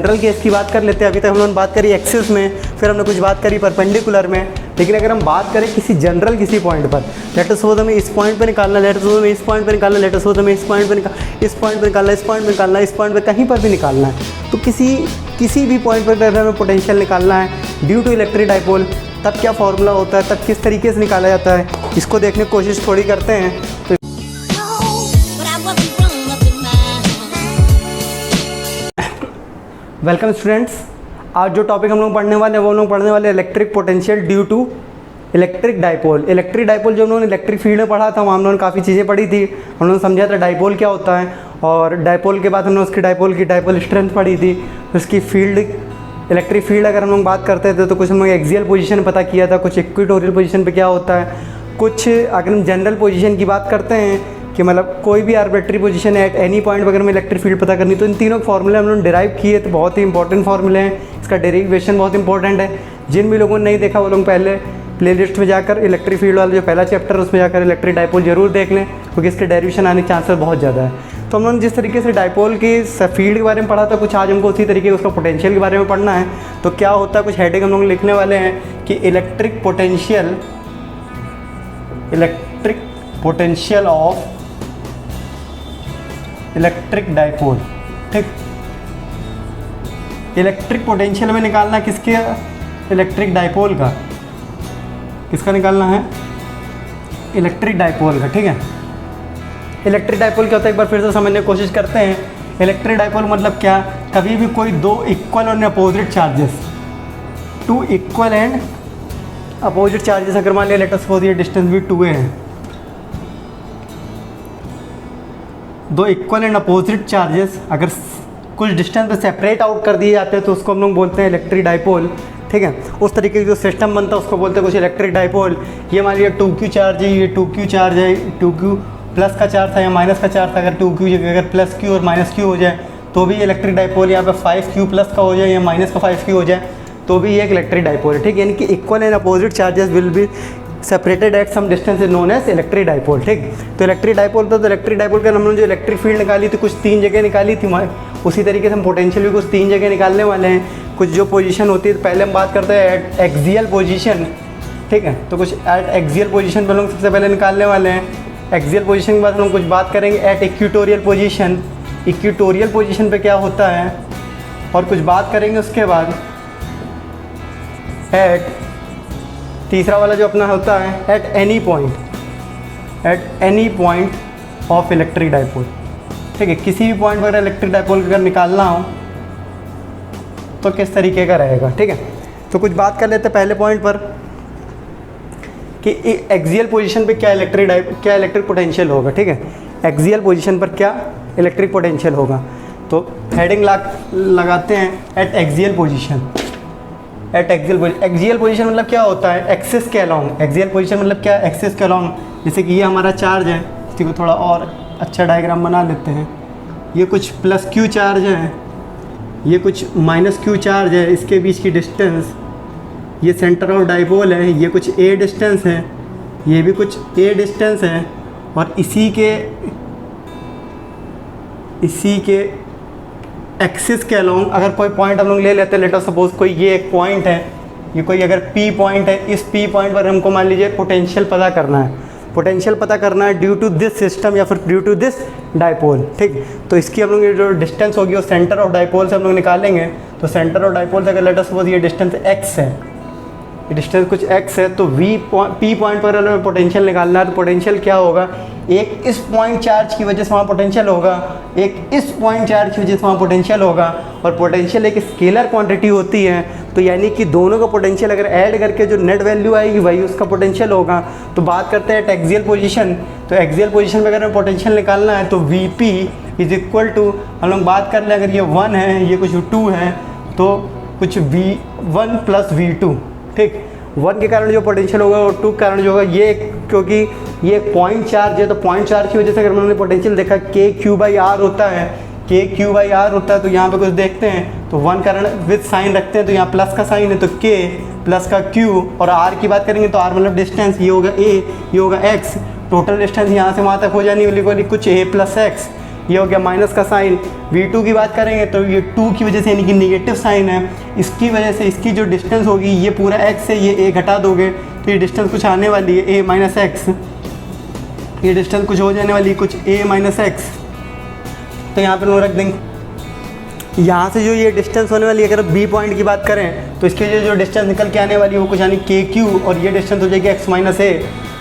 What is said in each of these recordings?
General case की बात कर लेते हैं। अभी तक हम लोगों ने बात करी एक्सिस में, फिर हमने कुछ बात करी परपेंडिकुलर में, लेकिन अगर हम बात करें किसी जनरल किसी पॉइंट पर, लेट अस सपोज हमें इस पॉइंट पे निकालना, लेट अस सपोज हमें इस पॉइंट पे निकालना, लेट अस सपोज हमें इस पॉइंट पे निकालना, इस पॉइंट पे निकालना, इस पॉइंट पे निकालना, इस पॉइंट पे कहीं पर भी निकालना है, तो किसी भी पॉइंट पर अगर हमें पोटेंशियल निकालना है ड्यू टू इलेक्ट्रिक डाइपोल, तब क्या फॉर्मूला होता है, तब किस तरीके से निकाला जाता है, इसको देखने की कोशिश थोड़ी करते हैं। तो वेलकम स्टूडेंट्स, आज जो टॉपिक हम लोग पढ़ने वाले हैं वो हम लोग पढ़ने वाले electric potential due to electric dipole. Electric dipole जो हम लोगों ने इलेक्ट्रिक फील्ड में पढ़ा था, वहाँ हम लोगों ने काफ़ी चीज़ें पढ़ी थी। हम लोगों ने समझा था डाइपोल क्या होता है, और डाइपोल के बाद हमने उसकी डाइपोल स्ट्रेंथ पढ़ी थी, उसकी फील्ड इलेक्ट्रिक फील्ड अगर हम लोग बात करते थे तो कुछ हम लोग एक्सियल पोजीशन पता किया था, कुछ इक्वेटोरियल पोजीशन पे क्या होता है, कुछ अगर हम जनरल पोजीशन की बात करते हैं कि मतलब कोई भी आर्बिट्री पोजीशन है एट एनी पॉइंट अगर हमें इलेक्ट्रिक फील्ड पता करनी, तो इन तीनों फार्मूले हम लोग डिराइव किए, तो बहुत ही इंपॉर्टेंट फार्मूले हैं। इसका डेरिवेशन बहुत इंपॉर्टेंट है। जिन भी लोगों ने नहीं देखा वो लोग पहले प्लेलिस्ट में जाकर इलेक्ट्रिक फील्ड वाला जो पहला चैप्टर है उसमें जाकर इलेक्ट्रिक डाइपोल जरूर देख लें, क्योंकि इसके डेरिवेशन आने के चांसेस बहुत ज़्यादा है। तो हम लोगों ने जिस तरीके से डाइपोल की फील्ड के बारे में पढ़ा था, कुछ आज हमको उसी तरीके उसका पोटेंशियल के बारे में पढ़ना है। तो क्या होता है, कुछ हेडिंग हम लोग लिखने वाले हैं कि electric potential of electric dipole. ठीक, इलेक्ट्रिक पोटेंशियल में निकालना किसके, इलेक्ट्रिक डाइपोल का, किसका निकालना है, इलेक्ट्रिक डाइपोल का। ठीक है, इलेक्ट्रिक डाइपोल क्या होता है एक बार फिर से समझने की कोशिश करते हैं। इलेक्ट्रिक डाइपोल मतलब क्या, कभी भी कोई दो इक्वल और opposite charges, two equal and opposite charges, अगर मान लिया लेट अस सपोज ये डिस्टेंस भी 2a है, दो इक्वल एंड अपोजिट चार्जेस अगर कुछ डिस्टेंस पे सेपरेट आउट कर दिए जाते हैं तो उसको हम लोग बोलते हैं इलेक्ट्रिक डाइपोल। ठीक है, उस तरीके का जो सिस्टम बनता है उसको बोलते हैं कुछ इलेक्ट्रिक डाइपोल। ये मान लिया 2q चार्ज है, ये 2q चार्ज है, 2q प्लस का चार्ज था या माइनस का चार्ज था, अगर 2q अगर प्लस q और माइनस q हो जाए तो भी इलेक्ट्रिक डाइपोल, यहाँ पे 5q प्लस का हो जाए या माइनस का 5q हो जाए तो भी ये एक इलेक्ट्रिक डाइपोल है। ठीक, यानी कि equal and opposite charges will be separated at some distance is known as electric dipole. ठीक, तो इलेक्ट्रिक डाइपोल था, तो इलेक्ट्रिक डाइपोल का हमने जो इलेक्ट्रिक फील्ड निकाली थी कुछ 3 जगह निकाली थी, उसी तरीके से हम पोटेंशियल भी कुछ 3 जगह निकालने वाले हैं। कुछ जो पोजीशन होती है, तो पहले हम बात करते हैं एट एक्सियल पोजीशन। ठीक है, तो कुछ एट एक्सियल पोजीशन पर लोग सबसे पहले निकालने वाले हैं। एक्सियल पोजीशन के बाद हम लोग कुछ बात करेंगे at equatorial position, equatorial position पे क्या होता है, और कुछ बात करेंगे उसके बाद एट तीसरा वाला जो अपना होता है at any point of electric dipole. ठीक है, किसी भी पॉइंट पर इलेक्ट्रिक डाइपोल अगर निकालना हो तो किस तरीके का रहेगा। ठीक है, तो कुछ बात कर लेते हैं पहले पॉइंट पर कि एक्सियल पोजीशन पे क्या इलेक्ट्रिक पोटेंशियल होगा। ठीक है, एक्सियल पोजीशन पर क्या इलेक्ट्रिक पोटेंशियल होगा, तो हेडिंग लगाते हैं eight axial position. Eight axial position मतलब क्या होता है, एक्सिस के अलॉन्ग। एक्सियल पोजीशन मतलब क्या, एक्सिस के अलॉन्ग। जैसे कि ये हमारा चार्ज है, इसको थोड़ा और अच्छा डायग्राम बना लेते हैं। ये कुछ प्लस q चार्ज है, ये कुछ माइनस q चार्ज है, इसके बीच की डिस्टेंस, ये सेंटर ऑफ डाइपोल है, ये कुछ a डिस्टेंस है, ये भी कुछ a डिस्टेंस है, और इसी के एक्सिस के अलॉन्ग अगर कोई पॉइंट हम लोग ले लेते हैं, लेट अस सपोज कोई ये एक पॉइंट है, ये कोई अगर P पॉइंट है, इस P पॉइंट पर हमको मान लीजिए पोटेंशियल पता करना है, पोटेंशियल पता करना है ड्यू टू दिस सिस्टम या फिर ड्यू टू दिस डाइपोल। ठीक, तो इसकी हम लोग ये जो डिस्टेंस होगी वो सेंटर ऑफ डाइपोल से हम लोग निकालेंगे। तो सेंटर ऑफ डाइपोल से अगर लेट अस सपोज ये डिस्टेंस x है, ये डिस्टेंस कुछ x है, तो P पॉइंट पर हमें पोटेंशियल निकालना है। तो पोटेंशियल क्या होगा, एक इस पॉइंट चार्ज की वजह से वहाँ पोटेंशियल होगा, एक इस पॉइंट चार्ज की वजह से वहाँ पोटेंशियल होगा, और पोटेंशियल एक स्केलर क्वांटिटी होती है, तो यानी कि दोनों का पोटेंशियल अगर ऐड करके जो नेट वैल्यू आएगी वही उसका पोटेंशियल होगा। तो बात करते हैं एक्सियल पोजीशन, तो एक्सियल पोजीशन में अगर हमें पोटेंशियल निकालना है तो Vp इज इक्वल टू, हम लोग बात कर लें अगर ये 1 है, ये कुछ 2 है, तो कुछ V1 प्लस V2। ठीक, 1 के कारण जो पोटेंशियल होगा और 2 के कारण जो होगा, ये क्योंकि ये एक पॉइंट चार्ज है, तो पॉइंट चार्ज की वजह से अगर हमने पोटेंशियल देखा KQ/R होता है, KQ/R होता है, तो यहाँ पे कुछ देखते हैं तो 1 कारण विद साइन रखते हैं, तो यहाँ प्लस का साइन है तो K प्लस का Q, और R की बात करेंगे तो R मतलब डिस्टेंस, ये होगा A, ये होगा X, टोटल डिस्टेंस यहाँ से वहाँ तक हो जाने वाली कुछ A प्लस X, ये हो गया माइनस का साइन। V2 की बात करेंगे तो ये 2 की वजह से यानी कि निगेटिव साइन है, इसकी वजह से इसकी जो डिस्टेंस होगी ये पूरा x है, ये a घटा दोगे तो ये डिस्टेंस कुछ आने वाली है a माइनस एक्स, ये डिस्टेंस कुछ हो जाने वाली है कुछ a माइनस एक्स। तो यहाँ पर हम रख देंगे यहाँ से जो ये डिस्टेंस होने वाली है, अगर B पॉइंट की बात करें तो इसके जो डिस्टेंस निकल के आने वाली है वो कुछ यानी KQ, और ये डिस्टेंस हो जाएगी x माइनस ए।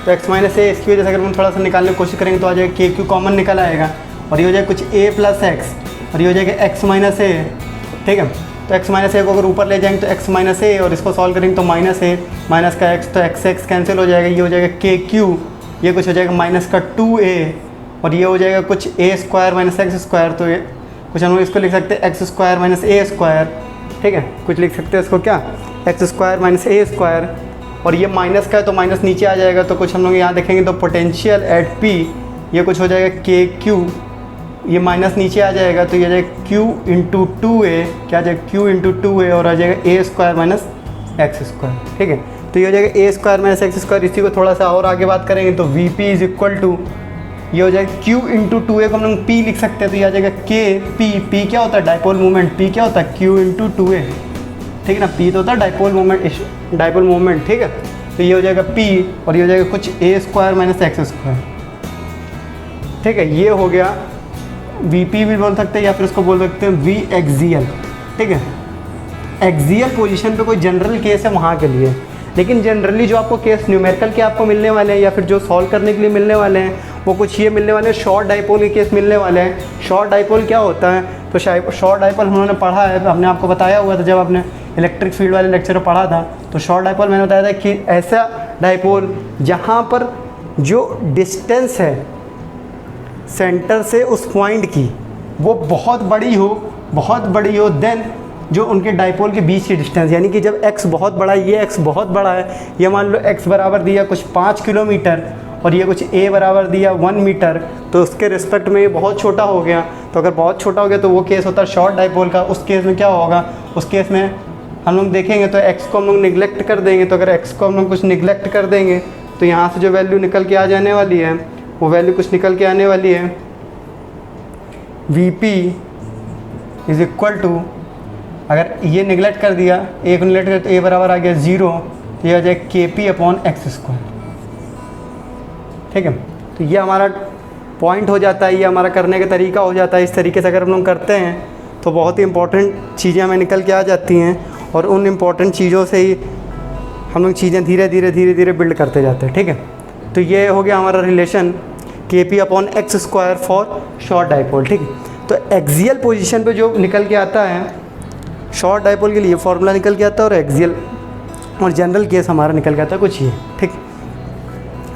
तो x माइनस ए इसकी वजह से अगर हम थोड़ा सा निकालने की कोशिश करेंगे तो आ जाएगा KQ कॉमन निकल आएगा, और ये हो जाएगा कुछ a प्लस एक्स, और ये हो जाएगा x माइनस ए। ठीक है, तो x माइनस ए को अगर ऊपर ले जाएंगे तो x माइनस ए, और इसको सॉल्व करेंगे तो माइनस ए माइनस का x, तो x कैंसिल हो जाएगा, ये हो जाएगा KQ, ये कुछ हो जाएगा माइनस का 2a, और ये हो जाएगा कुछ a square minus x square. तो ये कुछ हम लोग इसको लिख सकते हैं एक्स स्क्वायर माइनस ए स्क्वायर। ठीक है, कुछ लिख सकते हैं इसको क्या, एक्स स्क्वायर माइनस ए स्क्वायर, और ये माइनस का है तो माइनस नीचे आ जाएगा। तो कुछ हम लोग यहाँ देखेंगे तो पोटेंशियल एट पी ये कुछ हो जाएगा के क्यू, ये माइनस नीचे आ जाएगा तो ये आ जाएगा क्यू इंटू 2a, क्या आ जाएगा क्यू इंटू 2a, और आ जाएगा a square minus x square. ठीक है, तो ये हो जाएगा a square minus x square. इसी को थोड़ा सा और आगे बात करेंगे तो V P is equal to, ये हो जाएगा q इंटू 2a को हम लोग p लिख सकते हैं, तो ये आ जाएगा k p क्या होता है डाइपोल मोमेंट, p क्या होता है q इंटू 2a। ठीक है ना, p तो होता है डाइपोल मोमेंट। ठीक है, तो ये हो जाएगा p, और ये हो जाएगा कुछ a square minus x square. ठीक है, ये हो गया vp भी बोल सकते हैं या फिर उसको बोल सकते हैं v एक्सियल। ठीक है, एक्सियल पोजीशन पे कोई जनरल केस है वहाँ के लिए, लेकिन जनरली जो आपको केस न्यूमेरिकल के आपको मिलने वाले हैं या फिर जो सॉल्व करने के लिए मिलने वाले हैं वो कुछ ये मिलने वाले हैं, शॉर्ट डाइपोल के केस मिलने वाले हैं। शॉर्ट डाइपोल क्या होता है, तो शॉर्ट डाइपोल हम लोगों ने पढ़ा है, हमने आपको बताया हुआ था जब आपने इलेक्ट्रिक फील्ड वाले लेक्चर में पढ़ा था। तो शॉर्ट डाइपोल मैंने बताया था कि ऐसा डाइपोल जहाँ पर जो डिस्टेंस है सेंटर से उस पॉइंट की वो बहुत बड़ी हो, देन जो उनके डाइपोल के बीच की डिस्टेंस, यानी कि जब x बहुत बड़ा है, ये x बहुत बड़ा है, ये मान लो x बराबर दिया कुछ 5 किलोमीटर और ये कुछ a बराबर दिया 1 मीटर, तो उसके रिस्पेक्ट में ये बहुत छोटा हो गया। तो अगर बहुत छोटा हो गया तो वो केस होता है शॉर्ट डाइपोल का। उस केस में क्या होगा, उस केस में हम लोग देखेंगे तो x को हम लोग निगलेक्ट कर देंगे। तो अगर x को हम लोग कुछ निगलेक्ट कर देंगे तो यहाँ से जो वैल्यू निकल के आ जाने वाली है वो वैल्यू कुछ निकल के आने वाली है Vp इज इक्वल टू, अगर ये निगलेक्ट कर दिया, a को निगलेक्ट कर तो a बराबर आ गया 0, तो ये आ जाएगा KP अपॉन एक्स स्क्वायर। ठीक है, तो ये हमारा पॉइंट हो जाता है, ये हमारा करने का तरीका हो जाता है। इस तरीके से अगर हम लोग करते हैं तो बहुत ही इंपॉर्टेंट चीज़ें हमें निकल के आ जाती हैं, और उन इम्पॉर्टेंट चीज़ों से ही हम लोग चीज़ें धीरे धीरे बिल्ड करते जाते हैं। ठीक है, तो ये हो गया हमारा relation KP upon x square for short dipole. ठीक है, तो एक्सियल पोजीशन पे जो निकल के आता है शॉर्ट डाइपोल के लिए फॉर्मूला निकल के आता है, और एक्सियल और जनरल केस हमारा निकल के आता है कुछ ये। ठीक,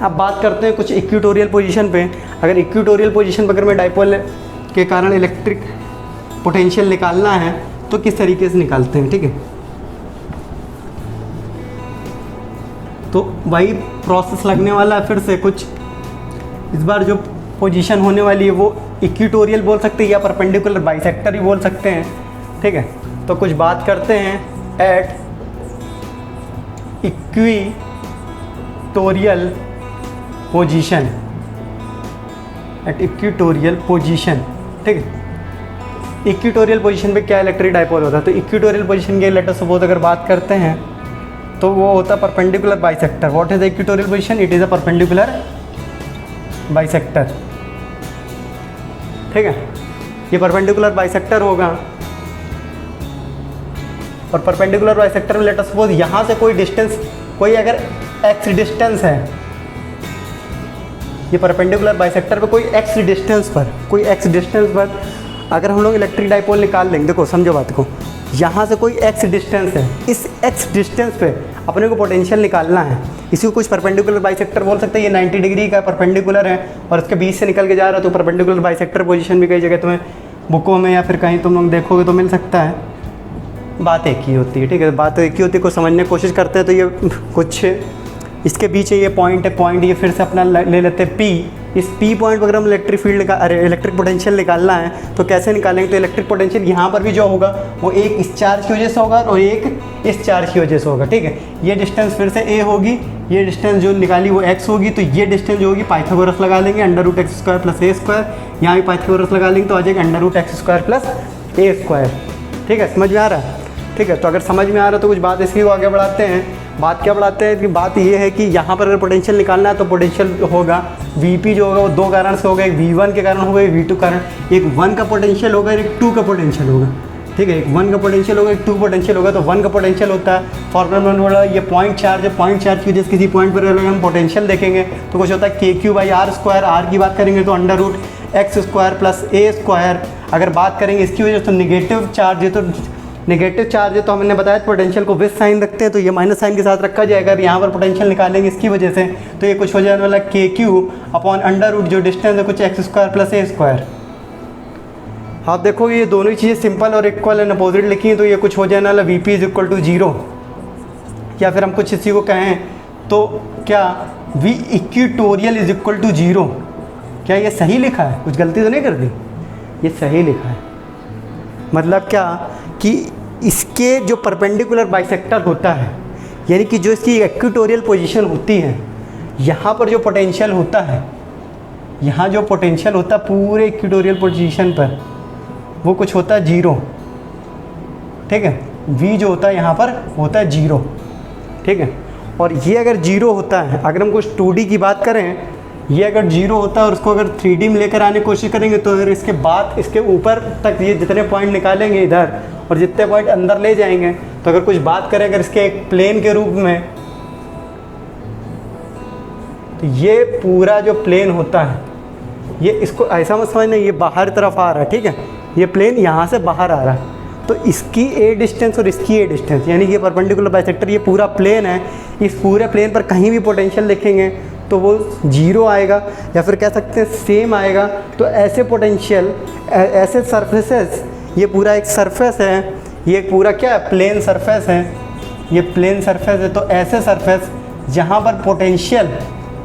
अब बात करते हैं कुछ इक्वेटोरियल पोजीशन पे। अगर इक्वेटोरियल पोजीशन पर अगर मैं डाइपोल के कारण इलेक्ट्रिक पोटेंशियल निकालना है तो किस तरीके से निकालते हैं। ठीक है, तो वही प्रोसेस लगने वाला है फिर से कुछ। इस बार जो पोजीशन होने वाली है वो इक्वेटोरियल बोल सकते हैं या परपेंडिकुलर बाइसेक्टर भी बोल सकते हैं। ठीक है, तो कुछ बात करते हैं at equatorial position, at equatorial position. ठीक है, इक्वेटोरियल पोजीशन पे क्या इलेक्ट्रिक डाइपोल होता है, तो इक्वेटोरियल पोजीशन के लेटर सपोज अगर बात करते हैं तो वो होता है perpendicular bisector. What is the equatorial position, it is a perpendicular bisector. ठीक है, ये परपेंडिकुलर बाइसेक्टर होगा, और परपेंडिकुलर बाइसेक्टर में लेटर सपोज यहाँ से कोई डिस्टेंस, कोई अगर x डिस्टेंस है, ये परपेंडिकुलर बाइसेक्टर पे कोई x डिस्टेंस पर अगर हम लोग इलेक्ट्रिक डाइपोल निकाल लेंगे, देखो समझो बात को, यहाँ से कोई x डिस्टेंस है, इस x डिस्टेंस पे अपने को पोटेंशियल निकालना है। इसी को कुछ परपेंडिकुलर बाइसेक्टर बोल सकते हैं। ये 90 डिग्री का परपेंडिकुलर है और इसके बीच से निकल के जा रहा है, तो परपेंडिकुलर बाइसेक्टर पोजीशन भी कई जगह तुम्हें बुकों में या फिर कहीं तुम लोग देखोगे तो मिल सकता है। बात एक ही होती है। ठीक है, बात एक ही होती है, कुछ समझने की कोशिश करते हैं तो ये कुछ इसके बीच ये पॉइंट है, पॉइंट ये फिर से अपना ले लेते हैं P। इस P पॉइंट पर अगर हम इलेक्ट्रिक फील्ड का इलेक्ट्रिक पोटेंशियल निकालना है तो कैसे निकालेंगे, तो इलेक्ट्रिक पोटेंशियल यहाँ पर भी जो होगा वो एक इस चार्ज की वजह से होगा और एक इस चार्ज की वजह से होगा, ठीक है। ये डिस्टेंस फिर से ए होगी, ये डिस्टेंस जो निकाली वो एक्स होगी, तो ये डिस्टेंस जो होगी पाइथागोरस लगा लेंगे, under root x square plus a square, यहाँ भी पाइथागोरस लगा लेंगे तो आ जाएगा under root x square plus a square, ठीक है। समझ में आ रहा है, ठीक है। तो अगर समझ में आ रहा है तो कुछ बात इसकी को आगे बढ़ाते हैं। बात क्या बढ़ाते हैं कि बात ये है कि यहाँ पर अगर पोटेंशियल निकालना है तो पोटेंशियल होगा Vp जो होगा वो दो कारण से होगा, एक V1 के कारण होगा, एक V2 कारण, एक 1 का पोटेंशियल होगा, एक 2 का पोटेंशियल होगा, ठीक है। एक 1 का पोटेंशियल होगा, एक 2 पोटेंशियल होगा। तो 1 का पोटेंशियल होता है फॉर्मूला में बोला ये पॉइंट चार्ज है, पॉइंट चार्ज की वजह से किसी पॉइंट पर अगर हम पोटेंशियल देखेंगे तो कुछ होता है KQ/R स्क्वायर, आर की बात करेंगे तो under root x square plus a square. अगर बात करेंगे इसकी वजह से तो निगेटिव चार्ज है, तो नेगेटिव चार्ज है तो हमने बताया पोटेंशियल को विथ साइन रखते हैं, तो ये माइनस साइन के साथ रखा जाएगा। अब यहाँ पर पोटेंशियल निकालेंगे इसकी वजह से तो ये कुछ हो जाने वाला KQ अपॉन अंडर रूट जो डिस्टेंस है कुछ x square plus a square. आप देखोगे ये दोनों ही चीज़ें सिंपल और इक्वल एंड अपोजिट लिखी हैं, तो ये कुछ हो जाने वाला Vp इज इक्वल टू 0, या फिर हम कुछ इसी को कहें तो क्या V equatorial is equal to 0। क्या ये सही लिखा है, कुछ गलती तो नहीं कर दी? ये सही लिखा है। मतलब क्या कि इसके जो परपेंडिकुलर बाइसेक्टर होता है, यानी कि जो इसकी इक्वेटोरियल पोजीशन होती है, यहाँ पर जो पोटेंशियल होता है, यहाँ जो पोटेंशियल होता है पूरे इक्वेटोरियल पोजीशन पर वो कुछ होता है 0, ठीक है। V जो होता है यहाँ पर होता है 0, ठीक है। और ये अगर 0 होता है, अगर हम कुछ 2D की बात करें, ये अगर 0 होता है और उसको अगर 3D में लेकर आने की कोशिश करेंगे तो अगर इसके बाद इसके ऊपर तक ये जितने पॉइंट निकालेंगे इधर और जितने पॉइंट अंदर ले जाएंगे, तो अगर कुछ बात करें अगर इसके एक प्लेन के रूप में, तो ये पूरा जो प्लेन होता है ये इसको ऐसा मत समझना ये बाहर तरफ आ रहा है, ठीक है। ये प्लेन यहाँ से बाहर आ रहा है, तो इसकी ए डिस्टेंस और इसकी ए डिस्टेंस यानी ये परपेंडिकुलर बाइसेक्टर ये पूरा प्लेन है, इस पूरे प्लेन पर कहीं भी पोटेंशियल लिखेंगे तो वो 0 आएगा, या फिर कह सकते हैं सेम आएगा। तो ऐसे पोटेंशियल ऐसे सरफेसेस, ये पूरा एक सरफेस है, ये पूरा क्या है प्लेन सरफेस है, ये प्लेन सरफेस है। तो ऐसे सरफेस जहाँ पर पोटेंशियल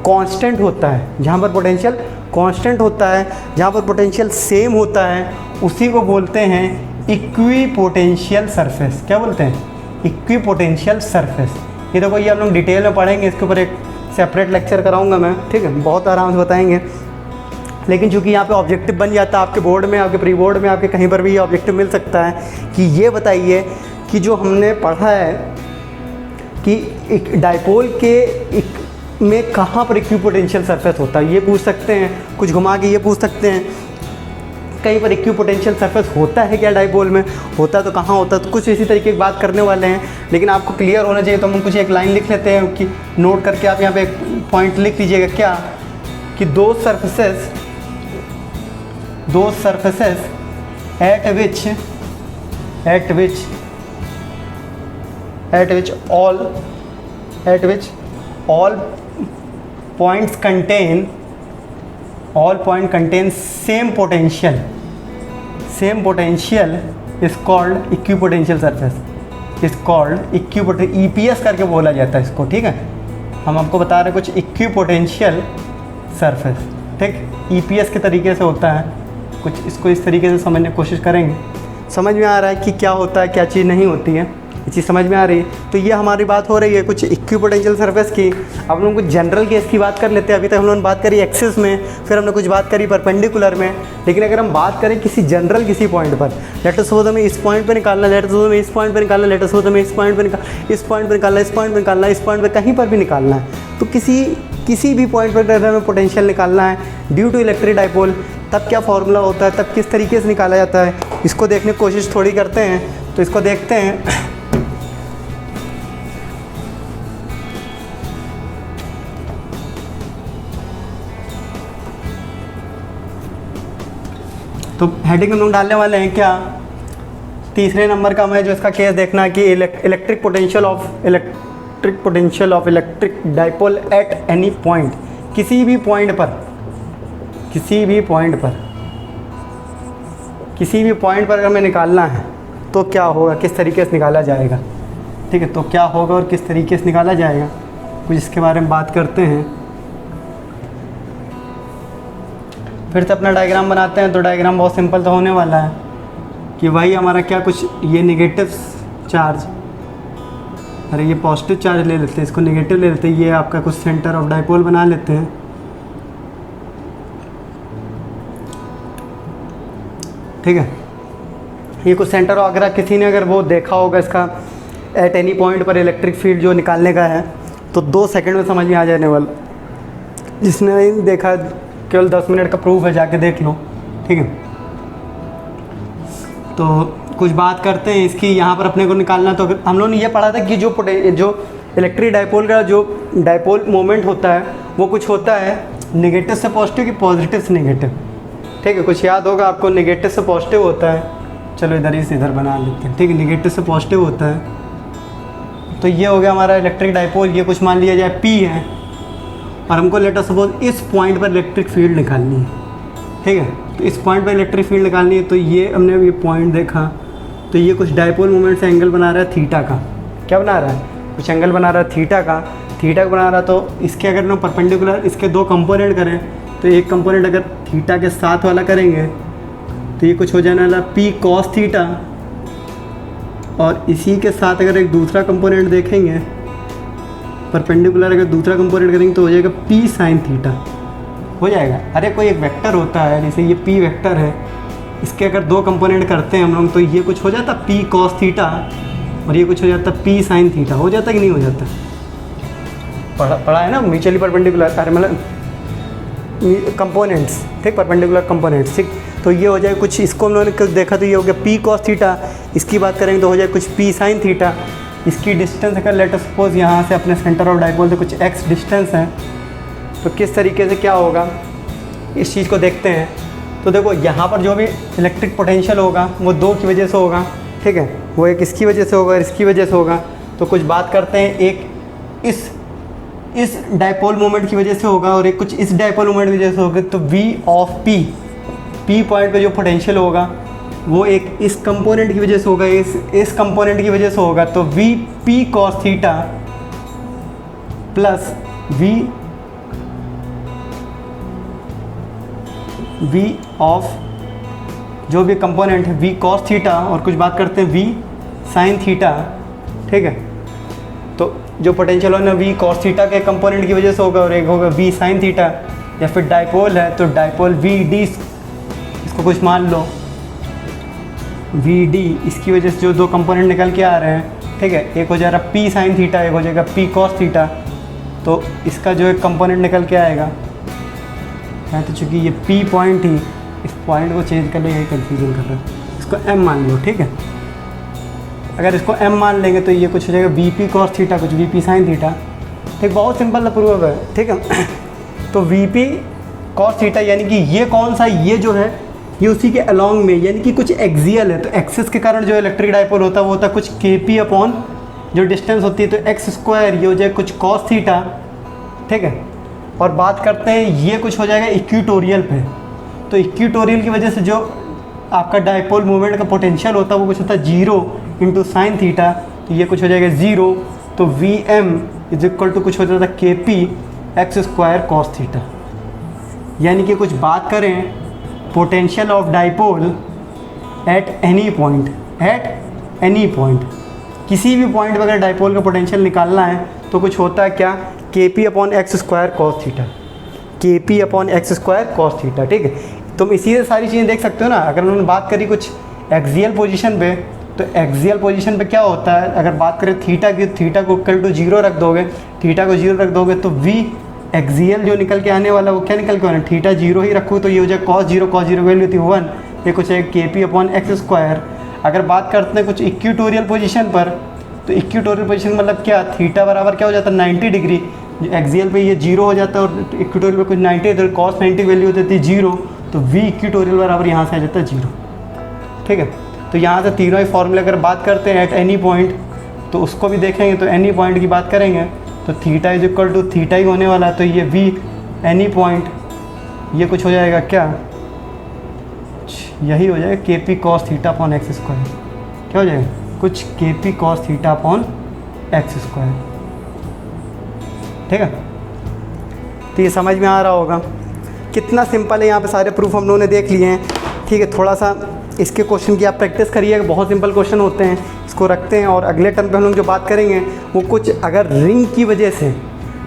कांस्टेंट होता है, जहाँ पर पोटेंशियल कांस्टेंट होता है, जहाँ पर पोटेंशियल सेम होता है, उसी को बोलते हैं इक्विपोटेंशियल सरफेस। क्या बोलते हैं? Equipotential surface. ये देखो ये हम लोग डिटेल में पढ़ेंगे, इसके ऊपर एक सेपरेट लेक्चर कराऊंगा मैं, ठीक है, बहुत आराम से बताएंगे। लेकिन चूंकि यहाँ पे ऑब्जेक्टिव बन जाता है आपके बोर्ड में, आपके प्री बोर्ड में, आपके कहीं पर भी ये ऑब्जेक्टिव मिल सकता है कि ये बताइए कि जो हमने पढ़ा है कि एक डाइपोल के में कहाँ पर इक्विपोटेंशियल सरफेस होता है, ये पूछ सकते हैं। कुछ घुमा के ये पूछ सकते हैं कहीं पर इक्विपोटेंशियल सरफेस होता है क्या डाइपोल में, होता है तो कहाँ होता है। तो कुछ इसी तरीके की बात करने वाले हैं, लेकिन आपको क्लियर होना चाहिए। तो हम कुछ एक लाइन लिख लेते हैं कि नोट करके आप यहाँ पे एक पॉइंट लिख लीजिएगा क्या कि दो surfaces eight which all points contain same potential is called equipotential surface, is called EPS करके बोला जाता है इसको, ठीक है। हम आपको बता रहे हैं कुछ इक्विपोटेंशियल सरफेस, ठीक। EPS के तरीके से होता है कुछ, इसको इस तरीके से समझने की कोशिश करेंगे। समझ में आ रहा है कि क्या होता है क्या चीज़ नहीं होती है, ये चीज़ समझ में आ रही है। तो ये हमारी बात हो रही है कुछ इक्विपोटेंशियल सरफेस की। अब हम लोग कुछ जनरल केस की बात कर लेते हैं। अभी तक हम लोगों ने बात करी एक्सिस में, फिर हमने कुछ बात करी परपेंडिकुलर में, लेकिन अगर हम बात करें किसी जनरल किसी पॉइंट पर, लेट अस सपोज हमें इस पॉइंट पे निकालना, लेट अस सपोज हमें इस पॉइंट पे निकालना, लेट अस सपोज हमें इस पॉइंट पे निकालना, इस पॉइंट पे निकालना, इस पॉइंट पे निकालना, इस पॉइंट पे कहीं पर भी निकालना है, तो किसी भी पॉइंट पर अगर हमें पोटेंशियल निकालना है ड्यू टू इलेक्ट्रिक डाइपोल, तब क्या फॉर्मूला होता है, तब किस तरीके से निकाला जाता है, इसको देखने की कोशिश थोड़ी करते हैं। तो इसको देखते हैं। तो हेडिंग हम लोग डालने वाले हैं क्या, तीसरे नंबर का हमें जो इसका केस देखना है कि electric potential of electric dipole at any point, किसी भी पॉइंट पर अगर हमें निकालना है तो क्या होगा, किस तरीके से निकाला जाएगा, ठीक है। तो क्या होगा और किस तरीके से निकाला जाएगा, कुछ इसके बारे में बात करते हैं। फिर से अपना डायग्राम बनाते हैं। तो डायग्राम बहुत सिंपल तो होने वाला है कि भाई हमारा क्या कुछ ये नेगेटिव चार्ज अरे ये पॉजिटिव चार्ज ले लेते हैं, इसको नेगेटिव ले लेते हैं, ये आपका कुछ सेंटर ऑफ डाइपोल बना लेते हैं। ठीक है, ये कुछ सेंटर अगर किसी ने अगर वो देखा होगा इसका एट एनी पॉइंट पर इलेक्ट्रिक फील्ड जो निकालने का है तो 2 सेकंड में समझ में आ जाने वाला। जिसने नहीं देखा केवल 10 मिनट का प्रूफ है, जाके देख लो। ठीक है, तो कुछ बात करते हैं इसकी। यहाँ पर अपने को निकालना, तो हम लोगों ने ये पढ़ा था कि जो इलेक्ट्रिक डाइपोल का जो डाइपोल मोमेंट होता है वो कुछ होता है नेगेटिव से पॉजिटिव कि पॉजिटिव से नेगेटिव। ठीक है, कुछ याद होगा आपको, नेगेटिव से पॉजिटिव होता है। चलो इधर ही से इधर बना लेते हैं। ठीक है, नेगेटिव से पॉजिटिव होता है। तो ये हो गया हमारा इलेक्ट्रिक डाइपोल। ये कुछ मान लिया जाए P है और हमको लेट अस सपोज इस पॉइंट पर इलेक्ट्रिक फील्ड निकालनी है। ठीक है, तो इस पॉइंट पर इलेक्ट्रिक फील्ड निकालनी है। तो ये हमने ये पॉइंट देखा, तो ये कुछ डाइपोल मोमेंट से एंगल बना रहा है थीटा का। क्या बना रहा है? कुछ एंगल बना रहा है थीटा का बना रहा है। तो इसके अगर हम परपेंडिकुलर इसके 2 कंपोनेंट करें, तो एक कंपोनेंट अगर थीटा के साथ वाला करेंगे तो ये कुछ हो जाने वाला P cos थीटा, और इसी के साथ अगर एक दूसरा कंपोनेंट देखेंगे परपेंडिकुलर, अगर दूसरा कंपोनेंट करेंगे तो हो जाएगा P sin थीटा। हो जाएगा। अरे कोई एक वेक्टर होता है, जैसे ये P वेक्टर है, इसके अगर 2 कंपोनेंट करते हैं हम लोग तो ये कुछ हो जाता P cos थीटा और ये कुछ हो जाता P sin थीटा। हो जाता कि नहीं हो जाता? पढ़ा है ना, म्यूचुअली परपेंडिकुलर, अरे मतलब कंपोनेंट्स। ठीक, परपेंडिकुलर कंपोनेंट्स। ठीक, तो ये हो जाए कुछ, इसको हम लोगों ने कुछ देखा तो ये हो गया P cos थीटा। इसकी बात करेंगे तो हो जाए कुछ P sin थीटा। इसकी डिस्टेंस अगर लेट अस सपोज यहाँ से अपने सेंटर ऑफ डाइपोल से कुछ x डिस्टेंस है, तो किस तरीके से क्या होगा इस चीज़ को देखते हैं। तो देखो यहाँ पर जो भी इलेक्ट्रिक पोटेंशियल होगा वो 2 की वजह से होगा। ठीक है, वो एक इसकी वजह से होगा और इसकी वजह से होगा। तो कुछ बात करते हैं, एक इस डाइपोल मोमेंट की वजह से होगा और एक कुछ इस डाइपोल मोमेंट की वजह से होगा। तो V ऑफ P पॉइंट पे जो पोटेंशियल होगा वो एक इस कंपोनेंट की वजह से होगा, इस कंपोनेंट की वजह से होगा। तो V P cos theta plus V of जो भी कंपोनेंट है V cos थीटा, और कुछ बात करते हैं V sin थीटा। ठीक है, तो जो पोटेंशियल होना V cos थीटा के कंपोनेंट की वजह से होगा और एक होगा V sin थीटा। या फिर डाइपोल है तो डाइपोल VD, इसको कुछ मान लो VD, इसकी वजह से जो 2 कंपोनेंट निकल के आ रहे हैं। ठीक है, एक हो जाएगा P sin थीटा, एक हो जाएगा P cos थीटा। तो इसका जो एक कंपोनेंट निकल के आएगा है, तो चूँकि ये P पॉइंट ही, इस पॉइंट को चेंज करने का कन्फ्यूजन कर रहा है, इसको M मान लो। ठीक है, अगर इसको M मान लेंगे तो ये कुछ हो जाएगा VP cos थीटा, कुछ VP sin थीटा। ठीक, बहुत सिंपल प्रूफ है। ठीक है, तो VP cos थीटा यानी कि ये कौन सा, ये जो है ये उसी के अलॉन्ग में, यानी कि कुछ एक्सियल है। तो एक्सिस के कारण जो इलेक्ट्रिक डाइपोल होता है वो होता है कुछ KP अपॉन जो डिस्टेंस होती है, तो x स्क्वायर, ये हो जाए कुछ cos थीटा। ठीक है, और बात करते हैं ये कुछ हो जाएगा इक्वेटोरियल पे। तो इक्वेटोरियल की वजह से जो आपका डाइपोल मूवमेंट का पोटेंशियल होता है वो कुछ होता है 0 इंटू साइन थीटा। तो ये कुछ हो जाएगा 0। तो VM इज इक्वल टू कुछ हो जाता है KP x square cos theta. यानी कि कुछ बात करें potential of dipole at any point, किसी भी पॉइंट पर अगर डाइपोल का पोटेंशियल निकालना है तो कुछ होता है क्या, KP upon x square cos theta, KP upon x square cos theta. ठीक है, तुम इसी से सारी चीज़ें देख सकते हो ना। अगर उन्होंने बात करी कुछ एक्सियल पोजीशन पे, तो एक्सियल पोजीशन पे क्या होता है, अगर बात करें थीटा की, थीटा को इक्वल टू 0 रख दोगे, थीटा को 0 रख दोगे तो V एक्सियल जो निकल के आने वाला वो क्या निकल के आना, थीटा 0 ही रखो तो ये हो जाए cos 0 वैल्यू थी 1, ये कुछ है KP अपॉन एक्स स्क्वायर। अगर बात करते हैं कुछ इक्वेटोरियल पोजीशन पर, तो इक्वेटोरियल पोजीशन मतलब क्या, थीटा बराबर क्या हो जाता है 90 डिग्री। एक्सियल पे ये 0 हो जाता है और इक्वेटोरियल पे कुछ 90, तो cos 90 वैल्यू हो जाती है 0, तो V इक्वेटोरियल बराबर यहाँ से आ जाता है 0। ठीक है, तो यहाँ से तीनों ही फॉर्मूले अगर बात करते हैं एट एनी पॉइंट, तो उसको भी देखेंगे। तो एनी पॉइंट की बात करेंगे तो theta is equal to theta ही होने वाला है। तो ये V एनी पॉइंट ये कुछ हो जाएगा क्या, यही हो जाएगा KP cos theta upon x square. क्या हो जाएगा, कुछ KP cos theta upon x square. ठीक है, तो ये समझ में आ रहा होगा कितना सिंपल है। यहाँ पे सारे प्रूफ हम लोगों ने देख लिए हैं। ठीक है, थोड़ा सा इसके क्वेश्चन की आप प्रैक्टिस करिए, बहुत सिंपल क्वेश्चन होते हैं, इसको रखते हैं। और अगले टर्म पे हम लोग जो बात करेंगे वो कुछ अगर रिंग की वजह से,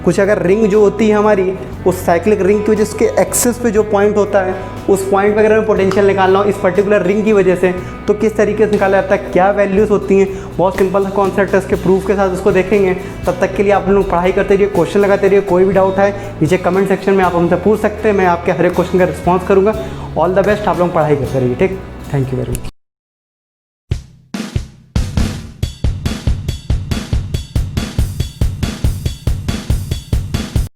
कुछ अगर रिंग जो होती है हमारी, उस साइक्लिक रिंग की वजह से उसके एक्सिस पे जो पॉइंट होता है, उस पॉइंट पे अगर हमें पोटेंशियल निकालना हो इस पर्टिकुलर रिंग की वजह से, तो किस तरीके से निकाला जाता है, क्या वैल्यूज़ होती हैं। बहुत सिंपल सा कॉन्सेप्ट है, उसके प्रूफ के साथ उसको देखेंगे। तब तक के लिए आप लोग पढ़ाई करते रहिए, क्वेश्चन लगाते रहिए। कोई भी डाउट है नीचे कमेंट सेक्शन में आप हमसे पूछ सकते हैं, मैं आपके हर एक क्वेश्चन का रिस्पॉन्स करूँगा। ऑल द बेस्ट, आप लोग पढ़ाई करते रहिए। ठीक, थैंक यू वेरी मच।